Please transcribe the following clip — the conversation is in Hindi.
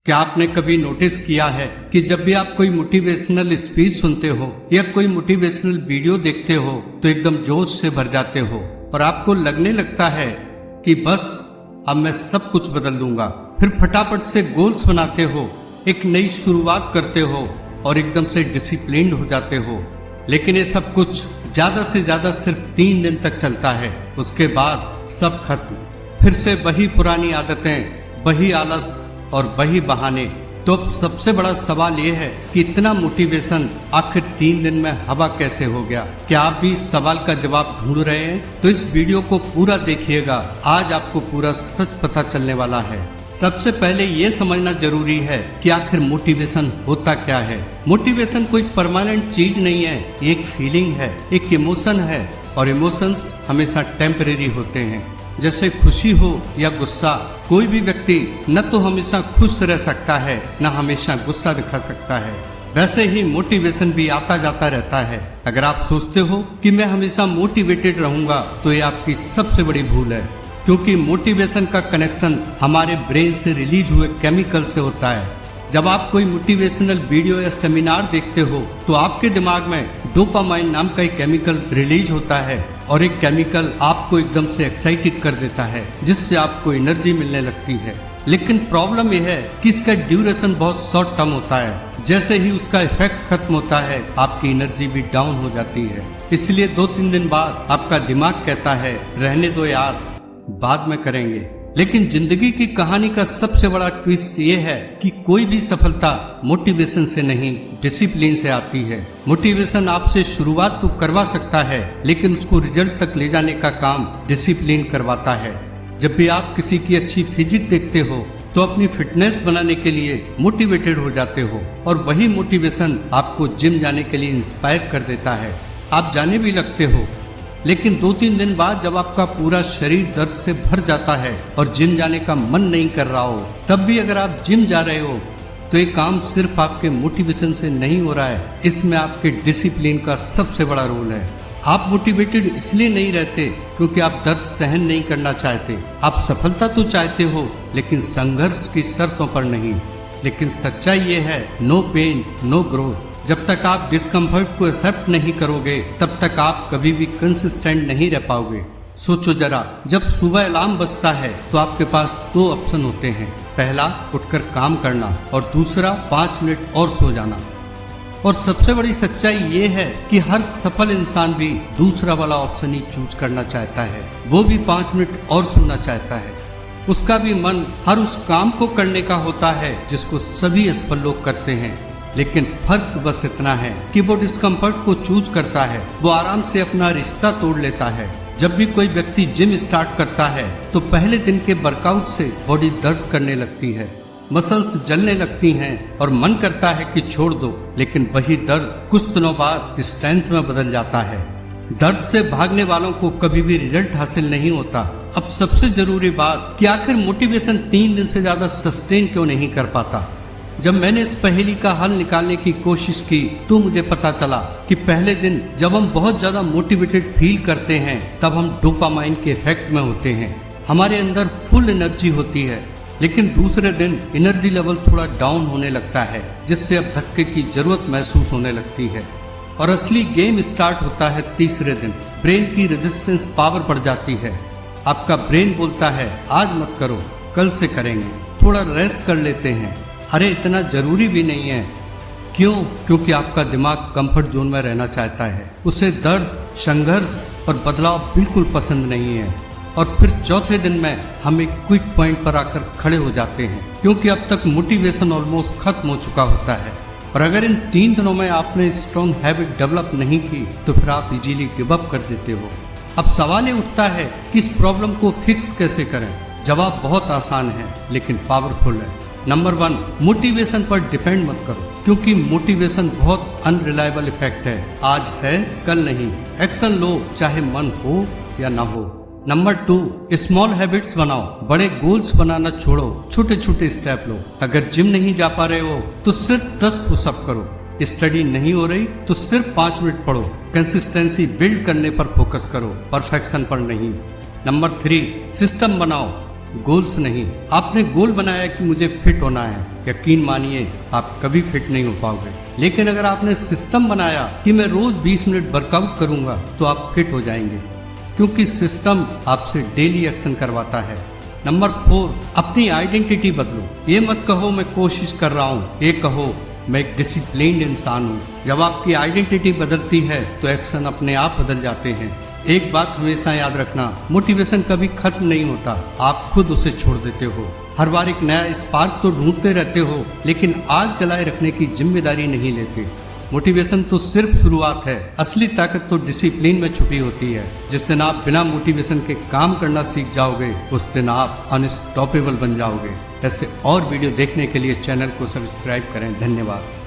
क्या आपने कभी नोटिस किया है कि जब भी आप कोई मोटिवेशनल स्पीच सुनते हो या कोई मोटिवेशनल वीडियो देखते हो तो एकदम जोश से भर जाते हो और आपको लगने लगता है कि बस अब मैं सब कुछ बदल दूंगा। फिर फटाफट से गोल्स बनाते हो, एक नई शुरुआत करते हो और एकदम से डिसिप्लिन्ड हो जाते हो। लेकिन ये सब कुछ ज्यादा से ज्यादा सिर्फ 3 दिन तक चलता है, उसके बाद सब खत्म। फिर से वही पुरानी आदतें, वही आलस और वही बहाने। तो अब सबसे बड़ा सवाल यह है कि इतना मोटिवेशन आखिर 3 दिन में हवा कैसे हो गया? क्या आप भी इस सवाल का जवाब ढूंढ रहे हैं? तो इस वीडियो को पूरा देखिएगा, आज आपको पूरा सच पता चलने वाला है। सबसे पहले ये समझना जरूरी है कि आखिर मोटिवेशन होता क्या है। मोटिवेशन कोई परमानेंट चीज नहीं है, ये एक फीलिंग है, एक इमोशन है और इमोशंस हमेशा टेम्परेरी होते हैं। जैसे खुशी हो या गुस्सा, कोई भी व्यक्ति न तो हमेशा खुश रह सकता है न हमेशा गुस्सा दिखा सकता है। वैसे ही मोटिवेशन भी आता जाता रहता है। अगर आप सोचते हो कि मैं हमेशा मोटिवेटेड रहूंगा तो ये आपकी सबसे बड़ी भूल है, क्योंकि मोटिवेशन का कनेक्शन हमारे ब्रेन से रिलीज हुए केमिकल से होता है। जब आप कोई मोटिवेशनल वीडियो या सेमिनार देखते हो तो आपके दिमाग में डोपामाइन नाम का एक केमिकल रिलीज होता है और एक केमिकल आपको एकदम से एक्साइटेड कर देता है, जिससे आपको एनर्जी मिलने लगती है। लेकिन प्रॉब्लम यह है कि इसका ड्यूरेशन बहुत शॉर्ट टर्म होता है। जैसे ही उसका इफेक्ट खत्म होता है आपकी एनर्जी भी डाउन हो जाती है। इसलिए 2-3 दिन बाद आपका दिमाग कहता है रहने दो यार, बाद में करेंगे। लेकिन जिंदगी की कहानी का सबसे बड़ा ट्विस्ट ये है कि कोई भी सफलता मोटिवेशन से नहीं, डिसिप्लिन से आती है। मोटिवेशन आपसे शुरुआत तो करवा सकता है, लेकिन उसको रिजल्ट तक ले जाने का काम डिसिप्लिन करवाता है। जब भी आप किसी की अच्छी फिजिक देखते हो तो अपनी फिटनेस बनाने के लिए मोटिवेटेड हो जाते हो और वही मोटिवेशन आपको जिम जाने के लिए इंस्पायर कर देता है। आप जाने भी लगते हो, लेकिन 2-3 दिन बाद जब आपका पूरा शरीर दर्द से भर जाता है और जिम जाने का मन नहीं कर रहा हो, तब भी अगर आप जिम जा रहे हो तो ये काम सिर्फ आपके मोटिवेशन से नहीं हो रहा है, इसमें आपके डिसिप्लिन का सबसे बड़ा रोल है। आप मोटिवेटेड इसलिए नहीं रहते क्योंकि आप दर्द सहन नहीं करना चाहते। आप सफलता तो चाहते हो लेकिन संघर्ष की शर्तों पर नहीं। लेकिन सच्चाई ये है, नो पेन नो ग्रोथ। जब तक आप डिस्कम्फर्ट को एक्सेप्ट नहीं करोगे तब तक आप कभी भी कंसिस्टेंट नहीं रह पाओगे। सोचो जरा, जब सुबह अलार्म बजता है तो आपके पास 2 ऑप्शन होते हैं। पहला, उठकर काम करना और दूसरा 5 मिनट और सो जाना। और सबसे बड़ी सच्चाई ये है कि हर सफल इंसान भी दूसरा वाला ऑप्शन ही चूज करना चाहता है। वो भी 5 मिनट और सोना चाहता है। उसका भी मन हर उस काम को करने का होता है जिसको सभी असफल लोग करते हैं। लेकिन फर्क बस इतना है कि वो डिस्कम्फर्ट को चूज करता है, वो आराम से अपना रिश्ता तोड़ लेता है। जब भी कोई व्यक्ति जिम स्टार्ट करता है तो पहले दिन के वर्कआउट से बॉडी दर्द करने लगती है, मसल्स जलने लगती हैं और मन करता है कि छोड़ दो। लेकिन वही दर्द कुछ दिनों बाद स्ट्रेंथ में बदल जाता है। दर्द से भागने वालों को कभी भी रिजल्ट हासिल नहीं होता। अब सबसे जरूरी बात कि आखिर मोटिवेशन 3 दिन से ज्यादा सस्टेन क्यों नहीं कर पाता। जब मैंने इस पहेली का हल निकालने की कोशिश की तो मुझे पता चला कि पहले दिन जब हम बहुत ज्यादा मोटिवेटेड फील करते हैं तब हम डोपामाइन के इफेक्ट में होते हैं, हमारे अंदर फुल एनर्जी होती है। लेकिन दूसरे दिन एनर्जी लेवल थोड़ा डाउन होने लगता है, जिससे अब धक्के की जरूरत महसूस होने लगती है। और असली गेम स्टार्ट होता है तीसरे दिन। ब्रेन की रेजिस्टेंस पावर बढ़ जाती है। आपका ब्रेन बोलता है आज मत करो, कल से करेंगे, थोड़ा रेस्ट कर लेते हैं। अरे इतना जरूरी भी नहीं है। क्यों? क्योंकि आपका दिमाग कंफर्ट जोन में रहना चाहता है। उसे दर्द, संघर्ष और बदलाव बिल्कुल पसंद नहीं है। और फिर चौथे दिन में हम एक क्विक पॉइंट पर आकर खड़े हो जाते हैं, क्योंकि अब तक मोटिवेशन ऑलमोस्ट खत्म हो चुका होता है। और अगर इन 3 दिनों में आपने स्ट्रॉन्ग हैबिट डेवलप नहीं की तो फिर आप इजीली गिव अप कर देते हो। अब सवाल ये उठता है कि इस प्रॉब्लम को फिक्स कैसे करें। जवाब बहुत आसान है लेकिन पावरफुल है। नंबर 1, मोटिवेशन पर डिपेंड मत करो, क्योंकि मोटिवेशन बहुत अनरिलायबल इफेक्ट है। आज है कल नहीं। एक्शन लो चाहे मन हो या ना हो। नंबर 2, स्मॉल हैबिट्स बनाओ। बड़े गोल्स बनाना छोड़ो, छोटे छोटे स्टेप लो। अगर जिम नहीं जा पा रहे हो तो सिर्फ 10 पुशअप करो। स्टडी नहीं हो रही तो सिर्फ 5 मिनट पढ़ो। कंसिस्टेंसी बिल्ड करने पर फोकस करो, परफेक्शन पर नहीं। नंबर 3, सिस्टम बनाओ। गोल्स नहीं। आपने गोल बनाया कि मुझे फिट होना है, यकीन मानिए आप कभी फिट नहीं हो पाओगे। लेकिन अगर आपने सिस्टम बनाया कि मैं रोज 20 मिनट वर्कआउट करूंगा तो आप फिट हो जाएंगे, क्योंकि सिस्टम आपसे डेली एक्शन करवाता है। नंबर 4, अपनी आइडेंटिटी बदलो। ये मत कहो मैं कोशिश कर रहा हूँ, ये कहो मैं एक डिसिप्लिन्ड इंसान हूँ। जब आपकी आइडेंटिटी बदलती है तो एक्शन अपने आप बदल जाते हैं। एक बात हमेशा याद रखना, मोटिवेशन कभी खत्म नहीं होता, आप खुद उसे छोड़ देते हो। हर बार एक नया स्पार्क तो ढूंढते रहते हो, लेकिन आग जलाए रखने की जिम्मेदारी नहीं लेते। मोटिवेशन तो सिर्फ शुरुआत है, असली ताकत तो डिसिप्लिन में छुपी होती है। जिस दिन आप बिना मोटिवेशन के काम करना सीख जाओगे, उस दिन आप अनस्टॉपेबल बन जाओगे। ऐसे और वीडियो देखने के लिए चैनल को सब्सक्राइब करें। धन्यवाद।